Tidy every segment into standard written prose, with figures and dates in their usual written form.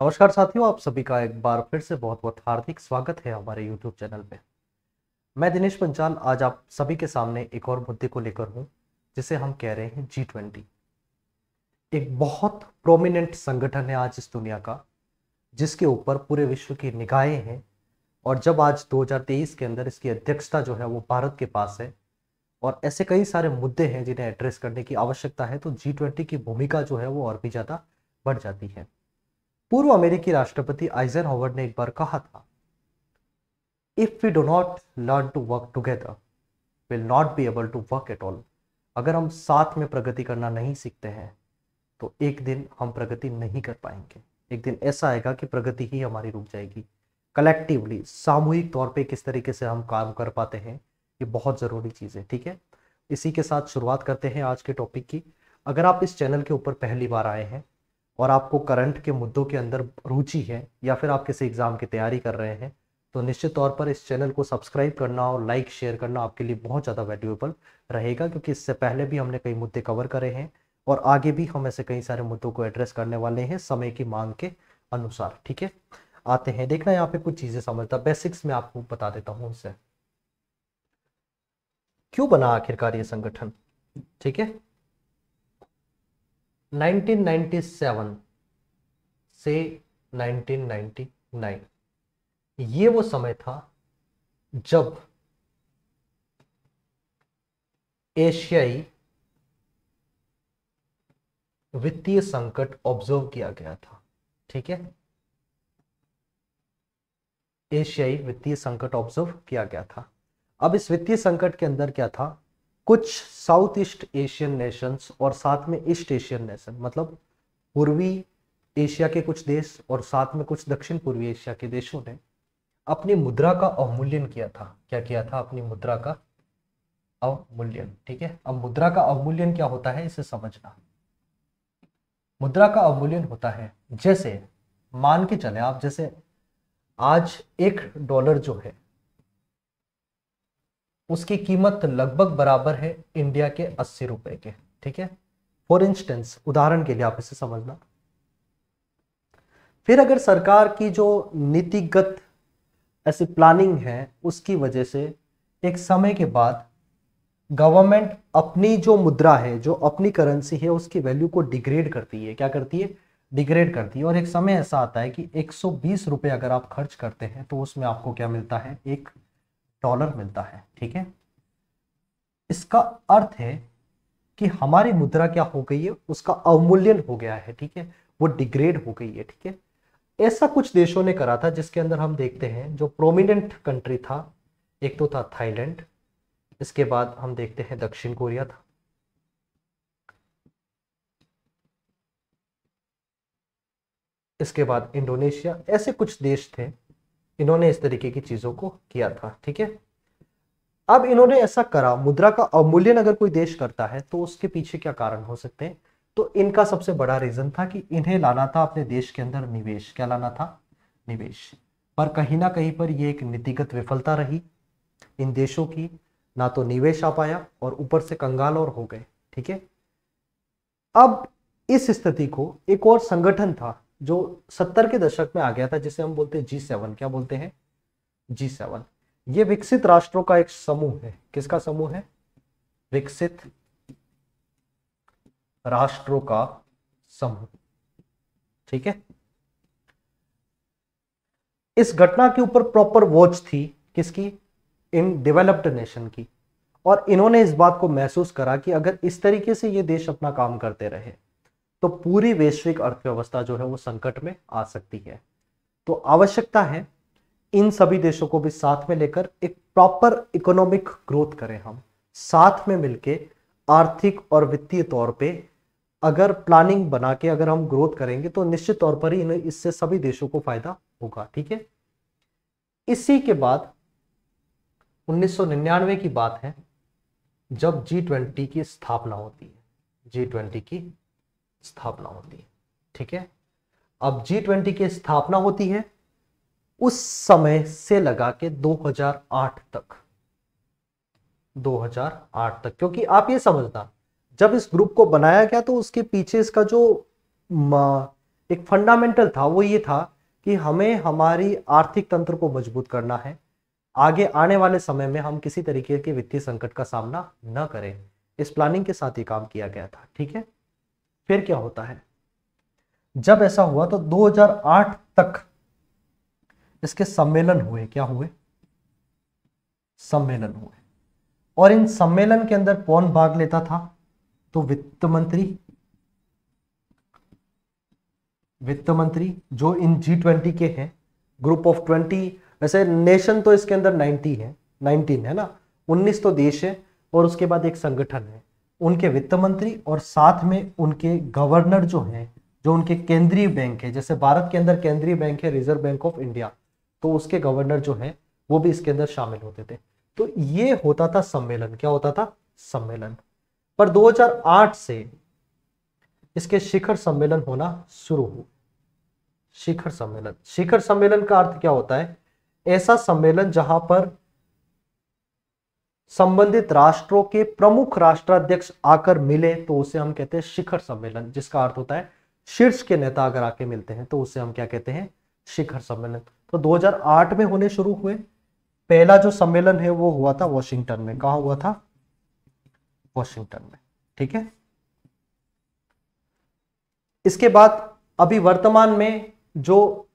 नमस्कार साथियों, आप सभी का एक बार फिर से बहुत बहुत हार्दिक स्वागत है हमारे YouTube चैनल पे। मैं दिनेश पंचाल आज आप सभी के सामने एक और मुद्दे को लेकर हूं, जिसे हम कह रहे हैं G20। एक बहुत प्रोमिनेंट संगठन है आज इस दुनिया का, जिसके ऊपर पूरे विश्व की निगाहें हैं। और जब आज 2023 के अंदर इसकी अध्यक्षता जो है वो भारत के पास है, और ऐसे कई सारे मुद्दे हैं जिन्हें एड्रेस करने की आवश्यकता है, तो G20 की भूमिका जो है वो और भी ज्यादा बढ़ जाती है। पूर्व अमेरिकी राष्ट्रपति आइजनहावर ने एक बार कहा था, if we do not learn to work together will not be able to work at all. अगर हम साथ में प्रगति करना नहीं सीखते हैं तो एक दिन हम प्रगति नहीं कर पाएंगे। एक दिन ऐसा आएगा कि प्रगति ही हमारी रुक जाएगी। कलेक्टिवली, सामूहिक तौर पे किस तरीके से हम काम कर पाते हैं, ये बहुत ज़रूरी चीज़ है। ठीक है, इसी के साथ शुरुआत करते हैं आज के टॉपिक की। अगर आप इस चैनल के ऊपर पहली बार आए हैं और आपको करंट के मुद्दों के अंदर रुचि है, या फिर आप किसी एग्जाम की तैयारी कर रहे हैं, तो निश्चित तौर पर इस चैनल को सब्सक्राइब करना और लाइक शेयर करना आपके लिए बहुत ज़्यादा वैल्यूएबल रहेगा, क्योंकि इससे पहले भी हमने कई मुद्दे कवर करे हैं और आगे भी हम ऐसे कई सारे मुद्दों को एड्रेस करने वाले हैं समय की मांग के अनुसार। ठीक है, आते हैं। देखना यहाँ पे कुछ चीज़ें समझता, बेसिक्स में आपको बता देता हूँ इसे क्यों बना आखिरकार ये संगठन। ठीक है, 1997 से 1999 ये वो समय था जब एशियाई वित्तीय संकट ऑब्जर्व किया गया था। ठीक है, एशियाई वित्तीय संकट ऑब्जर्व किया गया था। अब इस वित्तीय संकट के अंदर क्या था, कुछ साउथ ईस्ट एशियन नेशंस और साथ में ईस्ट एशियन नेशन, मतलब पूर्वी एशिया के कुछ देश और साथ में कुछ दक्षिण पूर्वी एशिया के देशों ने अपनी मुद्रा का अवमूल्यन किया था। क्या किया था? अपनी मुद्रा का अवमूल्यन। ठीक है, अब मुद्रा का अवमूल्यन क्या होता है इसे समझना। मुद्रा का अवमूल्यन होता है, जैसे मान के चले आप, जैसे आज $1 जो है उसकी कीमत लगभग बराबर है इंडिया के 80 रुपए के। ठीक है, फॉर इंस्टेंस, उदाहरण के लिए आप इसे समझना। फिर अगर सरकार की जो नीतिगत ऐसी प्लानिंग है, उसकी वजह से एक समय के बाद गवर्नमेंट अपनी जो मुद्रा है, जो अपनी करेंसी है, उसकी वैल्यू को डिग्रेड करती है। क्या करती है? डिग्रेड करती है। और एक समय ऐसा आता है कि 120 रुपए अगर आप खर्च करते हैं तो उसमें आपको क्या मिलता है? $1 मिलता है। ठीक है, इसका अर्थ है कि हमारी मुद्रा क्या हो गई है? उसका अवमूल्यन हो गया है। ठीक है, वो डिग्रेड हो गई है। ठीक है, ऐसा कुछ देशों ने करा था, जिसके अंदर हम देखते हैं जो प्रोमिनेंट कंट्री था, एक तो था थाईलैंड, इसके बाद हम देखते हैं दक्षिण कोरिया था, इसके बाद इंडोनेशिया। ऐसे कुछ देश थे, इन्होंने इस तरीके की चीजों को किया था। ठीक है, अब इन्होंने ऐसा करा, मुद्रा का अवमूल्यन अगर कोई देश करता है तो उसके पीछे क्या कारण हो सकते हैं? तो इनका सबसे बड़ा रीजन था कि इन्हें लाना था अपने देश के अंदर निवेश। क्या लाना था? निवेश। पर कहीं ना कहीं पर यह एक नीतिगत विफलता रही इन देशों की, ना तो निवेश आ पाया और ऊपर से कंगाल और हो गए। ठीक है, अब इस स्थिति को एक और संगठन था जो 70 के दशक में आ गया था, जिसे हम बोलते हैं G7। क्या बोलते हैं? G7। ये विकसित राष्ट्रों का एक समूह है। किसका समूह है? विकसित राष्ट्रों का समूह। ठीक है, इस घटना के ऊपर प्रॉपर वॉच थी, किसकी? इन डेवलप्ड नेशन की। और इन्होंने इस बात को महसूस करा कि अगर इस तरीके से ये देश अपना काम करते रहे तो पूरी वैश्विक अर्थव्यवस्था जो है वो संकट में आ सकती है। तो आवश्यकता है इन सभी देशों को भी साथ में लेकर एक प्रॉपर इकोनॉमिक ग्रोथ करें। हम साथ में मिलके आर्थिक और वित्तीय तौर पे अगर प्लानिंग बना के अगर हम ग्रोथ करेंगे तो निश्चित तौर पर ही इससे सभी देशों को फायदा होगा। ठीक है, इसी के बाद 1999 की बात है, जब G20 की स्थापना होती है। G20 की स्थापना होती है। ठीक है, अब G20 की स्थापना होती है, उस समय से लगा के 2008 तक, 2008 तक, क्योंकि आप ये समझना, जब इस ग्रुप को बनाया गया तो उसके पीछे इसका जो एक फंडामेंटल था, वो ये था कि हमें हमारी आर्थिक तंत्र को मजबूत करना है, आगे आने वाले समय में हम किसी तरीके के वित्तीय संकट का सामना न करें। इस प्लानिंग के साथ ही काम किया गया था, ठीक है। फिर क्या होता है, जब ऐसा हुआ तो 2008 तक इसके सम्मेलन हुए। क्या हुए? सम्मेलन हुए। और इन सम्मेलन के अंदर कौन भाग लेता था? तो वित्त मंत्री जो इन G20 के हैं, ग्रुप ऑफ 20, वैसे नेशन तो इसके अंदर 19 है ना, 19 तो देश है और उसके बाद एक संगठन है, उनके वित्त मंत्री और साथ में उनके गवर्नर जो हैं, जो उनके केंद्रीय बैंक है, जैसे भारत के अंदर केंद्रीय बैंक है रिजर्व बैंक ऑफ इंडिया, तो उसके गवर्नर जो है वो भी इसके अंदर शामिल होते थे। तो ये होता था सम्मेलन। क्या होता था? सम्मेलन। पर 2008 से इसके शिखर सम्मेलन होना शुरू हुए। शिखर सम्मेलन का अर्थ क्या होता है? ऐसा सम्मेलन जहां पर संबंधित राष्ट्रों के प्रमुख राष्ट्राध्यक्ष आकर मिले तो उसे हम कहते हैं शिखर सम्मेलन, जिसका अर्थ होता है शीर्ष के नेता अगर आके मिलते हैं तो उसे हम क्या कहते हैं? शिखर सम्मेलन। तो 2008 में होने शुरू हुए। पहला जो सम्मेलन है वो हुआ था वॉशिंगटन में। कहां हुआ था? वॉशिंगटन में, ठीक है। इसके बाद अभी वर्तमान में जो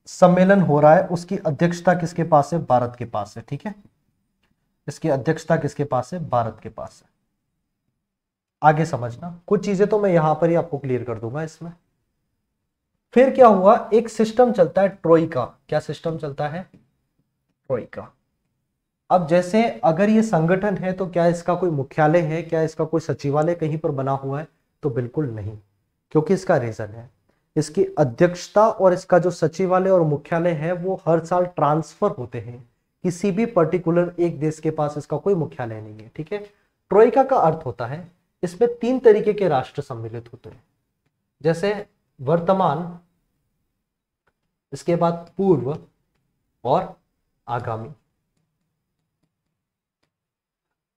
सम्मेलन हो रहा है उसकी अध्यक्षता किसके पास है? भारत के पास है, ठीक है। इसकी अध्यक्षता किसके पास है? भारत के पास है। आगे समझना, कुछ चीजें तो मैं यहां पर ही आपको क्लियर कर दूंगा इसमें। फिर क्या हुआ? एक सिस्टम चलता है ट्रोइका। क्या सिस्टम चलता है? ट्रोइका। अब जैसे अगर ये संगठन है तो क्या इसका कोई मुख्यालय है? क्या इसका कोई सचिवालय कहीं पर बना हुआ है? तो बिल्कुल नहीं, क्योंकि इसका रीजन है, इसकी अध्यक्षता और इसका जो सचिवालय और मुख्यालय है वो हर साल ट्रांसफर होते हैं। किसी भी पर्टिकुलर एक देश के पास इसका कोई मुख्यालय नहीं है, ठीक है। ट्रोइका का अर्थ होता है इसमें 3 तरीके के राष्ट्र सम्मिलित होते हैं, जैसे वर्तमान, इसके बाद पूर्व और आगामी।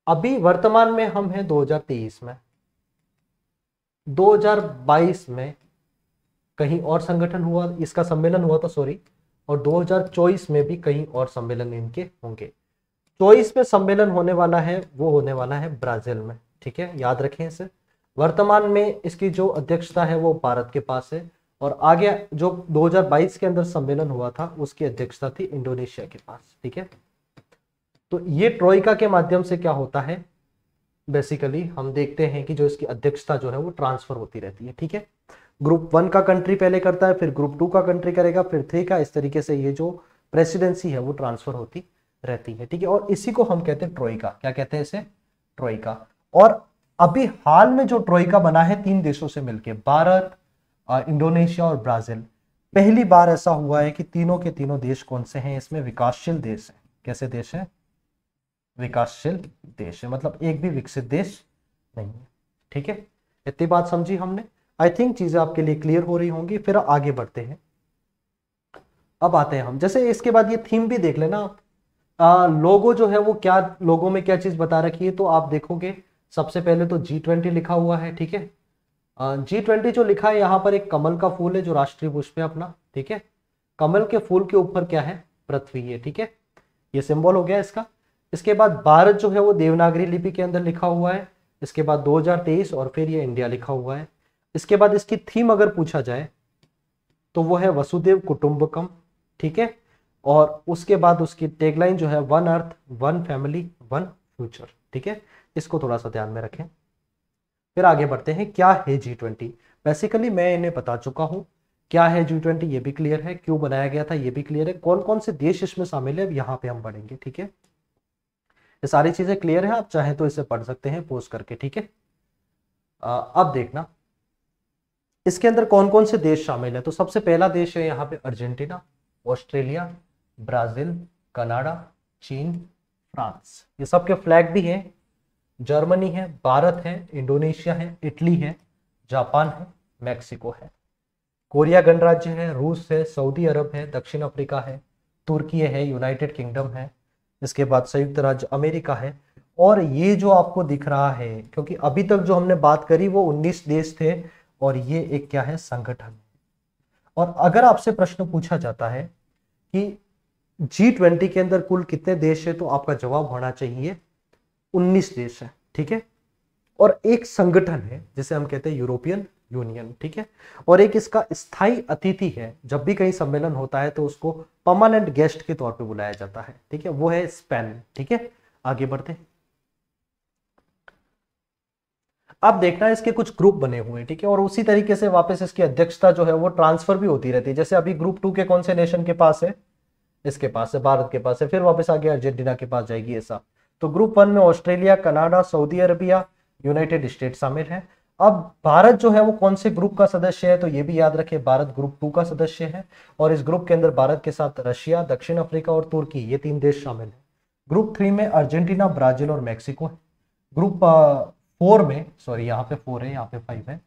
अभी वर्तमान में हम हैं 2023 में, 2022 में कहीं और संगठन हुआ, इसका सम्मेलन हुआ था, सॉरी, और 2024 में भी कहीं और सम्मेलन इनके होंगे। 24 में सम्मेलन होने वाला है, वो होने वाला है ब्राजील में, ठीक है, याद रखें इसे। वर्तमान में इसकी जो अध्यक्षता है वो भारत के पास है, और आगे जो 2022 के अंदर सम्मेलन हुआ था उसकी अध्यक्षता थी इंडोनेशिया के पास, ठीक है। तो ये ट्रोइका के माध्यम से क्या होता है, बेसिकली हम देखते हैं कि जो इसकी अध्यक्षता जो है वो ट्रांसफर होती रहती है, ठीक है। ग्रुप 1 का कंट्री पहले करता है, फिर ग्रुप 2 का कंट्री करेगा, फिर 3 का, इस तरीके से ये जो प्रेसिडेंसी है वो ट्रांसफर होती रहती है, ठीक है। और इसी को हम कहते हैं ट्रोइका। क्या कहते हैं इसे? ट्रोइका। और अभी हाल में जो ट्रोइका बना है 3 देशों से मिलकर, भारत, इंडोनेशिया और ब्राजील। पहली बार ऐसा हुआ है कि तीनों के तीनों देश कौन से हैं? इसमें विकासशील देश है। कैसे देश है? विकासशील देश है, मतलब एक भी विकसित देश नहीं है, ठीक है। इतनी बात समझी हमने। आई थिंक चीजें आपके लिए क्लियर हो रही होंगी। फिर आगे बढ़ते हैं। अब आते हैं हम, जैसे इसके बाद ये थीम भी देख लेना आप। लोगो जो है वो क्या, लोगो में क्या चीज बता रखी है, तो आप देखोगे सबसे पहले तो G20 लिखा हुआ है, ठीक है। G20 जो लिखा है यहाँ पर एक कमल का फूल है जो राष्ट्रीय पुष्प है अपना, ठीक है। कमल के फूल के ऊपर क्या है? पृथ्वी है, ठीक है। ये सिंबल हो गया इसका। इसके बाद भारत जो है वो देवनागरी लिपि के अंदर लिखा हुआ है। इसके बाद 2023 और फिर ये इंडिया लिखा हुआ है। इसके बाद इसकी थीम अगर पूछा जाए तो वो है वसुदेव कुटुंबकम, ठीक है। और उसके बाद उसकी टैगलाइन जो है one earth, one family, one future, ठीक है। इसको थोड़ा सा ध्यान में रखें। फिर आगे बढ़ते हैं। क्या है G20? बेसिकली मैं इन्हें बता चुका हूं क्या है G20, ये भी क्लियर है। क्यों बनाया गया था ये भी क्लियर है। कौन कौन से देश इसमें शामिल है अब यहाँ पे हम बढ़ेंगे, ठीक है। ये सारी चीजें क्लियर है, आप चाहें तो इसे पढ़ सकते हैं पोस्ट करके, ठीक है। अब देखना इसके अंदर कौन कौन से देश शामिल है। तो सबसे पहला देश है यहाँ पे अर्जेंटीना, ऑस्ट्रेलिया, ब्राजील, कनाडा, चीन, फ्रांस। ये सबके फ्लैग भी हैं। जर्मनी है, भारत है, इंडोनेशिया है, इटली है, जापान है, मैक्सिको है, कोरिया गणराज्य है, रूस है, सऊदी अरब है, दक्षिण अफ्रीका है, तुर्की है, यूनाइटेड किंगडम है, इसके बाद संयुक्त राज्य अमेरिका है। और ये जो आपको दिख रहा है, क्योंकि अभी तक जो हमने बात करी वो 19 देश थे, और ये एक क्या है? संगठन। और अगर आपसे प्रश्न पूछा जाता है कि G20 के अंदर कुल कितने देश है, तो आपका जवाब होना चाहिए 19 देश है, ठीक है। और एक संगठन है जिसे हम कहते हैं यूरोपियन यूनियन, ठीक है। और एक इसका स्थायी अतिथि है, जब भी कहीं सम्मेलन होता है तो उसको परमानेंट गेस्ट के तौर पे बुलाया जाता है, ठीक है, वो है स्पेन, ठीक है। आगे बढ़ते हैं। अब देखना है इसके कुछ ग्रुप बने हुए हैं, ठीक है, और उसी तरीके से वापस इसकी अध्यक्षता जो है वो ट्रांसफर भी होती रहती है। जैसे अभी ग्रुप 2 के कौन से नेशन के पास है, इसके पास है, भारत के पास है, फिर वापस आगे अर्जेंटीना के पास जाएगी, ऐसा। तो ग्रुप 1 में Australia, Canada, Saudi Arabia, United state शामिल है। अब भारत जो है वो कौन से ग्रुप का सदस्य है, तो ये भी याद रखें, भारत ग्रुप 2 का सदस्य है। और इस ग्रुप के अंदर भारत के साथ रशिया, दक्षिण अफ्रीका और तुर्की, ये 3 देश शामिल है। ग्रुप 3 में अर्जेंटीना, ब्राजील और मैक्सिको है। ग्रुप 4 में, सॉरी यहाँ पे 4 है, यहाँ पे 5 है।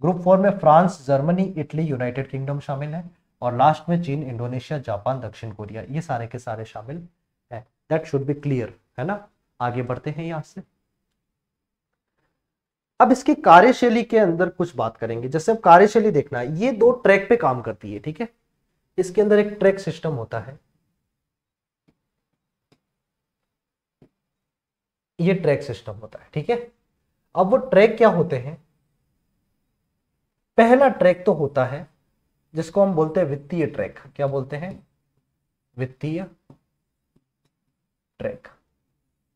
ग्रुप 4 में France, Germany, Italy, United kingdom शामिल है। और लास्ट में चीन, इंडोनेशिया, जापान, दक्षिण कोरिया, ये सारे के सारे शामिल है। दैट शुड बी क्लियर, है ना। आगे बढ़ते हैं यहां से। अब इसकी कार्यशैली के अंदर कुछ बात करेंगे। जैसे अब कार्यशैली देखना है, ये 2 ट्रैक पे काम करती है, ठीक है। इसके अंदर एक ट्रैक सिस्टम होता है, ये ट्रैक सिस्टम होता है, ठीक है। अब वो ट्रैक क्या होते हैं, पहला ट्रैक तो होता है जिसको हम बोलते हैं वित्तीय ट्रैक। क्या बोलते हैं, वित्तीय ट्रैक।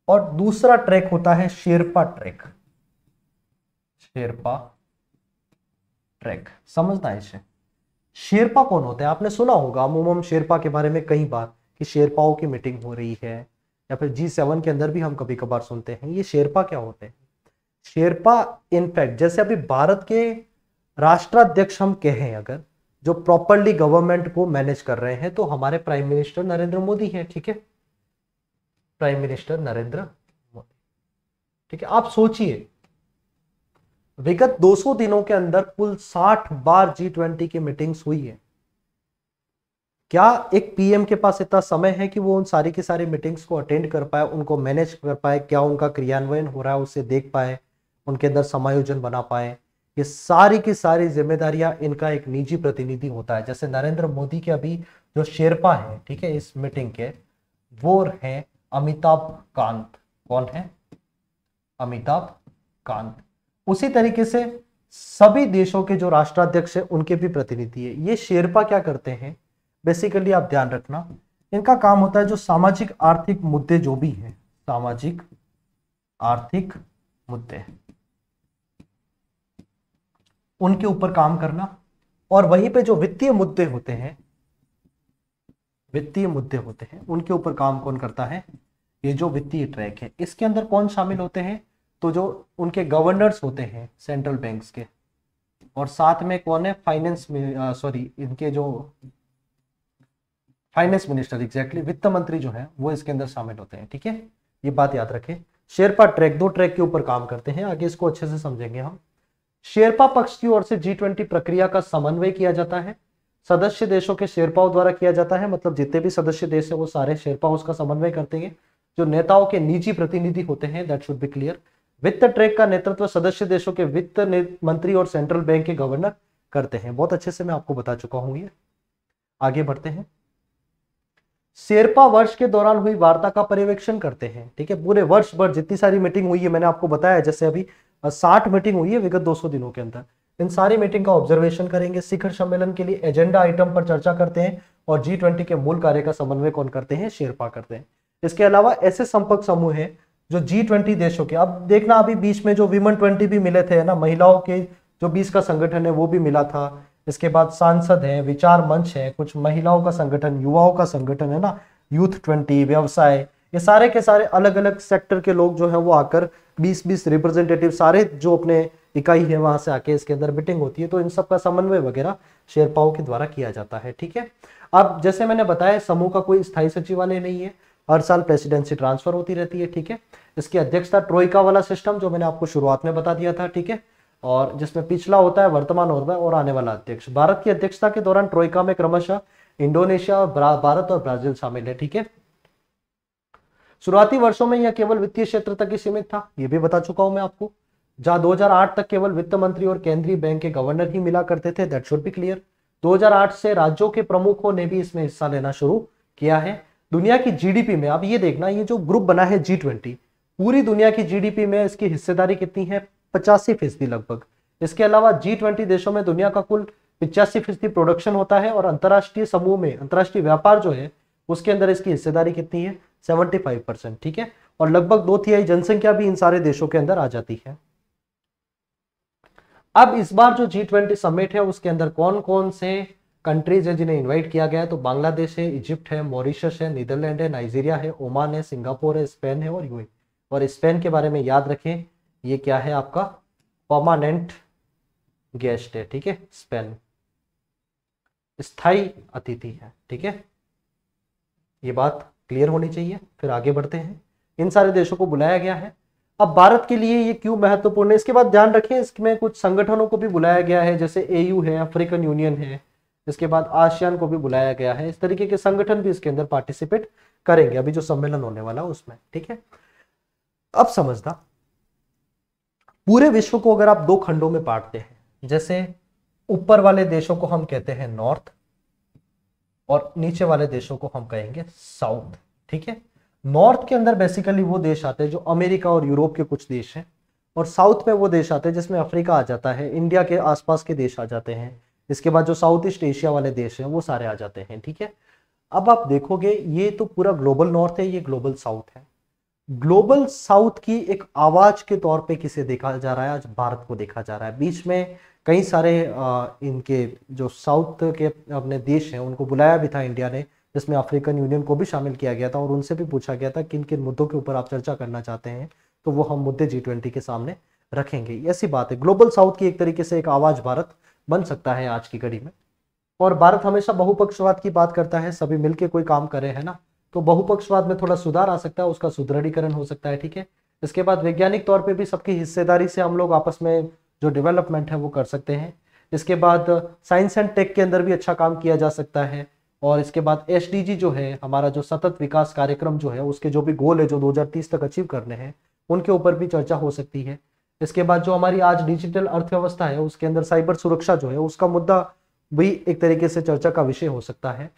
और दूसरा ट्रैक होता है शेरपा ट्रैक, शेरपा ट्रैक, समझना है इसे। शेरपा कौन होते हैं, आपने सुना होगा अमूमन शेरपा के बारे में कई बार कि शेरपाओं की मीटिंग हो रही है, या फिर G7 के अंदर भी हम कभी कभार सुनते हैं। ये शेरपा क्या होते हैं, शेरपा इनफैक्ट जैसे अभी भारत के राष्ट्राध्यक्ष हम कहें अगर, जो प्रॉपरली गवर्नमेंट को मैनेज कर रहे हैं, तो हमारे प्राइम मिनिस्टर नरेंद्र मोदी हैं, ठीक है, प्राइम मिनिस्टर नरेंद्र मोदी, ठीक है। आप सोचिए विगत 200 दिनों के अंदर कुल 60 बार G20 की मीटिंग्स हुई है। क्या एक पीएम के पास इतना समय है कि वो उन सारी की सारी मीटिंग्स को अटेंड कर पाए, उनको मैनेज कर पाए, क्या उनका क्रियान्वयन हो रहा है उसे देख पाए, उनके अंदर समायोजन बना पाए? ये सारी की सारी जिम्मेदारियां इनका एक निजी प्रतिनिधि होता है। जैसे नरेंद्र मोदी के अभी जो शेरपा है, ठीक है, इस मीटिंग के, वो हैं अमिताभ कांत। कौन है, अमिताभ कांत। उसी तरीके से सभी देशों के जो राष्ट्राध्यक्ष है उनके भी प्रतिनिधि है। ये शेरपा क्या करते हैं, बेसिकली आप ध्यान रखना, इनका काम होता है जो सामाजिक आर्थिक मुद्दे जो भी हैं, सामाजिक आर्थिक मुद्दे, उनके ऊपर काम करना। और वहीं पे जो वित्तीय मुद्दे होते हैं, वित्तीय मुद्दे होते हैं, उनके ऊपर काम कौन करता है, ये जो वित्तीय ट्रैक है। इसके अंदर कौन शामिल होते हैं, तो जो उनके गवर्नर्स होते हैं सेंट्रल बैंक्स के, और साथ में कौन है, फाइनेंस में, सॉरी इनके जो फाइनेंस मिनिस्टर, एग्जैक्टली वित्त मंत्री जो है वो इसके अंदर शामिल होते हैं, ठीक है। ये बात याद रखें। शेरपा ट्रैक 2 ट्रैक के ऊपर काम करते हैं, आगे इसको अच्छे से समझेंगे हम। शेरपा पक्ष की ओर से G20 प्रक्रिया का समन्वय किया जाता है, सदस्य देशों के शेरपाओं द्वारा किया जाता है। मतलब जितने भी सदस्य देश है वो सारे शेरपा उसका समन्वय करते हैं, जो नेताओं के निजी प्रतिनिधि होते हैं, दैट शुड बी क्लियर। वित्त ट्रैक का नेतृत्व सदस्य देशों के वित्त मंत्री और सेंट्रल बैंक के गवर्नर करते हैं। बहुत अच्छे से मैं आपको बता चुका हूं ये। आगे बढ़ते हैं। शेरपा वर्ष के दौरान हुई वार्ता का पर्यवेक्षण करते हैं, ठीक है। पूरे वर्ष भर जितनी सारी मीटिंग हुई है, मैंने आपको बताया, जैसे अभी 60 मीटिंग हुई है विगत 200 दिनों के अंदर, इन सारी मीटिंग का ऑब्जर्वेशन करेंगे। शिखर सम्मेलन के लिए एजेंडा आइटम पर चर्चा करते हैं, और G20 के मूल कार्य का समन्वय कौन करते हैं, शेरपा करते हैं। इसके अलावा ऐसे संपर्क समूह हैं जो G20 देशों के, अब देखना अभी बीच में जो विमन 20 भी मिले थे ना, महिलाओं के जो 20 का संगठन है वो भी मिला था। इसके बाद सांसद है, विचार मंच है, कुछ महिलाओं का संगठन, युवाओं का संगठन है ना, यूथ 20, व्यवसाय, ये सारे के सारे अलग अलग सेक्टर के लोग जो है वो आकर 20-20 रिप्रेजेंटेटिव, सारे जो अपने इकाई है वहां से आके इसके अंदर मीटिंग होती है। तो इन सब का समन्वय वगैरह शेरपाओं के द्वारा किया जाता है, ठीक है। अब जैसे मैंने बताया, समूह का कोई स्थायी सचिवालय नहीं है, हर साल प्रेसिडेंसी ट्रांसफर होती रहती है, ठीक है। इसकी अध्यक्षता ट्रोइका वाला सिस्टम जो मैंने आपको शुरुआत में बता दिया था, ठीक है, और जिसमें पिछला होता है वर्तमान और आने वाला अध्यक्ष। भारत की अध्यक्षता के दौरान ट्रोइका में क्रमशः इंडोनेशिया, भारत और ब्राजील शामिल है, ठीक है। शुरुआती वर्षों में यह केवल वित्तीय क्षेत्र तक ही सीमित था, यह भी बता चुका हूं मैं आपको। जहां 2008 तक केवल वित्त मंत्री और केंद्रीय बैंक के गवर्नर ही मिला करते थे, दैट शुड बी क्लियर। 2008 से राज्यों के प्रमुखों ने भी इसमें हिस्सा लेना शुरू किया है। दुनिया की जीडीपी में, अब ये देखना, ये जो ग्रुप बना है G20, पूरी दुनिया की जीडीपी में इसकी हिस्सेदारी कितनी है? 85% लगभग। इसके अलावा G20 देशों में दुनिया का कुल 85% प्रोडक्शन होता है, और अंतरराष्ट्रीय समूह में अंतरराष्ट्रीय व्यापार जो है उसके अंदर इसकी हिस्सेदारी कितनी है? 75%। ठीक है, और लगभग 2/3 जनसंख्या भी इन सारे देशों के अंदर आ जाती है। अब इस बार जो G20 समिट है उसके अंदर कौन कौन से कंट्रीज है जिन्हें इनवाइट किया गया है? तो बांग्लादेश है, इजिप्ट है, मॉरिशस है, नीदरलैंड है, नाइजीरिया है, ओमान है, सिंगापुर है, स्पेन है और यूएई। और स्पेन के बारे में याद रखें, ये क्या है आपका? परमानेंट गेस्ट है। ठीक है, स्पेन स्थायी अतिथि है। ठीक है, ये बात क्लियर होनी चाहिए। फिर आगे बढ़ते हैं, इन सारे देशों को बुलाया गया है। अब भारत के लिए ये क्यों महत्वपूर्ण है, इसके बाद ध्यान रखें, इसमें कुछ संगठनों को भी बुलाया गया है, जैसे एयू है, अफ्रीकन यूनियन है, इसके बाद आसियान को भी बुलाया गया है। इस तरीके के संगठन भी इसके अंदर पार्टिसिपेट करेंगे अभी जो सम्मेलन होने वाला है उसमें। ठीक है, अब समझना, पूरे विश्व को अगर आप 2 खंडों में बांटते हैं, जैसे ऊपर वाले देशों को हम कहते हैं नॉर्थ और नीचे वाले देशों को हम कहेंगे साउथ। ठीक है, नॉर्थ के अंदर बेसिकली वो देश आते हैं जो अमेरिका और यूरोप के कुछ देश हैं, और साउथ में वो देश आते हैं जिसमें अफ्रीका आ जाता है, इंडिया के आसपास के देश आ जाते हैं, इसके बाद जो साउथ ईस्ट एशिया वाले देश हैं वो सारे आ जाते हैं। ठीक है, अब आप देखोगे ये तो पूरा ग्लोबल नॉर्थ है, ये ग्लोबल साउथ है। ग्लोबल साउथ की एक आवाज के तौर पे किसे देखा जा रहा है? आज भारत को देखा जा रहा है। बीच में कई सारे इनके जो साउथ के अपने देश हैं उनको बुलाया भी था इंडिया ने, जिसमें अफ्रीकन यूनियन को भी शामिल किया गया था, और उनसे भी पूछा गया था किन किन मुद्दों के ऊपर आप चर्चा करना चाहते हैं, तो वो हम मुद्दे G20 के सामने रखेंगे। ऐसी बात है, ग्लोबल साउथ की एक तरीके से एक आवाज भारत बन सकता है आज की घड़ी में। और भारत हमेशा बहुपक्षवाद की बात करता है, सभी मिलकर कोई काम करे, है ना, तो बहुपक्षवाद में थोड़ा सुधार आ सकता है, उसका सुदृढ़ीकरण हो सकता है। ठीक है, इसके बाद वैज्ञानिक तौर पे भी सबकी हिस्सेदारी से हम लोग आपस में जो डेवलपमेंट है वो कर सकते हैं। इसके बाद साइंस एंड टेक के अंदर भी अच्छा काम किया जा सकता है। और इसके बाद SDG जो है, हमारा जो सतत विकास कार्यक्रम जो है, उसके जो भी गोल है जो 2030 तक अचीव करने हैं, उनके ऊपर भी चर्चा हो सकती है। इसके बाद जो हमारी आज डिजिटल अर्थव्यवस्था है उसके अंदर साइबर सुरक्षा जो है उसका मुद्दा भी एक तरीके से चर्चा का विषय हो सकता है।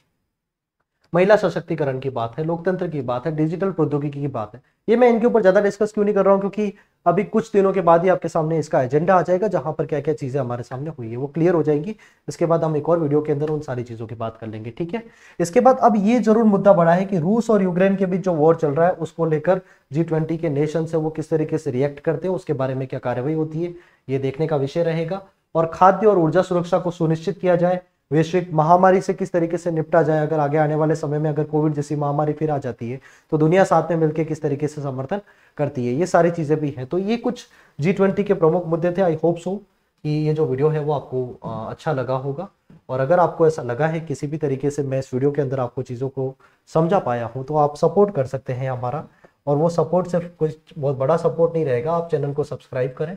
महिला सशक्तिकरण की बात है, लोकतंत्र की बात है, डिजिटल प्रौद्योगिकी की बात है। ये मैं इनके ऊपर ज्यादा डिस्कस क्यों नहीं कर रहा हूँ, क्योंकि अभी कुछ दिनों के बाद ही आपके सामने इसका एजेंडा आ जाएगा, जहां पर क्या क्या चीजें हमारे सामने हुई है वो क्लियर हो जाएंगी। इसके बाद हम एक और वीडियो के अंदर उन सारी चीजों की बात कर लेंगे। ठीक है, इसके बाद अब ये जरूर मुद्दा बड़ा है कि रूस और यूक्रेन के बीच जो वॉर चल रहा है उसको लेकर G20 के नेशन है वो किस तरीके से रिएक्ट करते हैं, उसके बारे में क्या कार्रवाई होती है, ये देखने का विषय रहेगा। और खाद्य और ऊर्जा सुरक्षा को सुनिश्चित किया जाए, वैश्विक महामारी से किस तरीके से निपटा जाए, अगर आगे आने वाले समय में अगर कोविड जैसी महामारी फिर आ जाती है तो दुनिया साथ में मिलकर किस तरीके से समर्थन करती है, ये सारी चीजें भी हैं। तो ये कुछ G20 के प्रमुख मुद्दे थे। आई होप सो कि ये जो वीडियो है वो आपको अच्छा लगा होगा, और अगर आपको ऐसा लगा है किसी भी तरीके से मैं इस वीडियो के अंदर आपको चीज़ों को समझा पाया हूँ तो आप सपोर्ट कर सकते हैं हमारा, और वो सपोर्ट सिर्फ कुछ बहुत बड़ा सपोर्ट नहीं रहेगा, आप चैनल को सब्सक्राइब करें।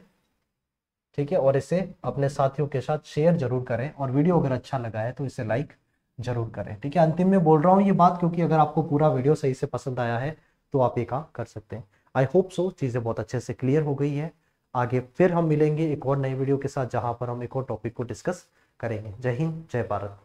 ठीक है, और इसे अपने साथियों के साथ शेयर जरूर करें, और वीडियो अगर अच्छा लगा है तो इसे लाइक जरूर करें। ठीक है, अंतिम में बोल रहा हूँ ये बात क्योंकि अगर आपको पूरा वीडियो सही से पसंद आया है तो आप ये काम कर सकते हैं। आई होप सो चीज़ें बहुत अच्छे से क्लियर हो गई है। आगे फिर हम मिलेंगे एक और नई वीडियो के साथ जहां पर हम एक और टॉपिक को डिस्कस करेंगे। जय हिंद, जय भारत।